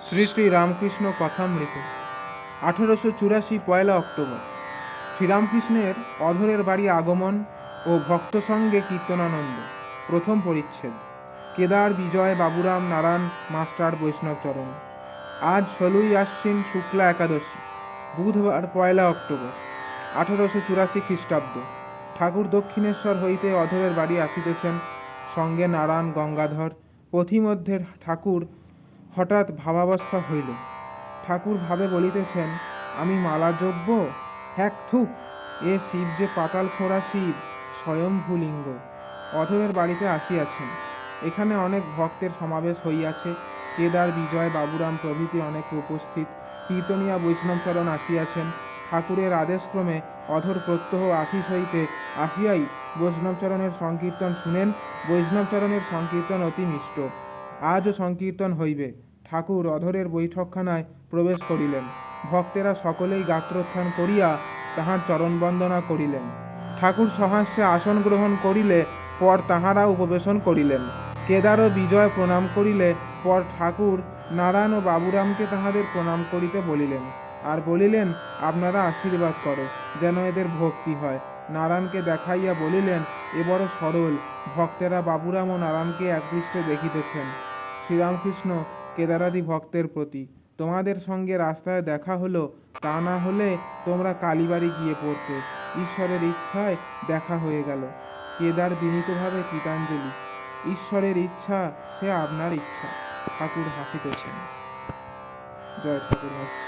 শ্রী শ্রী রামকৃষ্ণ কথামৃত 1884 পয়লা October. শ্রীরামকৃষ্ণের অধরের বাড়ি আগমন ও ভক্ত সঙ্গে কীর্তনানন্দ। প্রথম পরিচ্ছেদ। কেদার, বিজয়, বাবুরাম, নারায়ণ মাস্টার, বৈষ্ণবচরণ। আজ 16ই আশ্বিন শুক্লা একাদশী, বুধবার পয়লা অক্টোবর 1884 খ্রিস্টাব্দ। ঠাকুর দক্ষিণেশ্বর হইতে অধরের বাড়ি আসিতেছেন, সঙ্গে নারায়ণ, গঙ্গাধর। পথিমধ্যে ঠাকুর হঠাৎ ভাবাবস্থা হইল। ঠাকুর ভাবে বলিতেছেন, আমি মালা জপব? হ্যাক থুক, এ শিব যে পাতাল খোঁড়া শিব, স্বয়ম্ভূলিঙ্গ। অধরের বাড়িতে আসিয়াছেন। এখানে অনেক ভক্তের সমাবেশ হইয়াছে। কেদার, বিজয়, বাবুরাম প্রভৃতি অনেকে উপস্থিত। কীর্তনিয়া বৈষ্ণবচরণ আসিয়াছেন। ঠাকুরের আদেশক্রমে অধর প্রত্যহ আফিস হইতে আসিয়াই বৈষ্ণবচরণের সংকীর্তন শুনেন। বৈষ্ণবচরণের সংকীর্তন অতি মিষ্ট। আজও সংকীর্তন হইবে। ঠাকুর অধরের বৈঠকখানায় প্রবেশ করিলেন। ভক্তেরা সকলেই গাত্রোত্থান করিয়া তাঁহার চরণবন্দনা করিলেন। ঠাকুর সহাস্যে আসন গ্রহণ করিলে পর তাঁহারা উপবেশন করিলেন। কেদার ও বিজয় প্রণাম করিলে পর ঠাকুর নারায়ণ ও বাবুরামকে তাহাদের প্রণাম করিতে বলিলেন, আর বলিলেন, আপনারা আশীর্বাদ করো, যেন এদের ভক্তি হয়। নারায়ণকে দেখাইয়া বলিলেন, এ বড় সরল। ভক্তেরা বাবুরাম ও নারায়ণকে একদৃষ্টে দেখিতেছেন। শ্রীরামকৃষ্ণ কেদারাদি ভক্তের প্রতি, তোমাদের সঙ্গে রাস্তায় দেখা হলো, তা না হলে তোমরা কালীবাড়ি গিয়ে পড়তে। ঈশ্বরের ইচ্ছায় দেখা হয়ে গেল। কেদার বিনীতভাবে কৃতাঞ্জলি, ঈশ্বরের ইচ্ছা সে আপনার ইচ্ছা। ঠাকুর হাসিতেছেন। জয় ঠাকুর।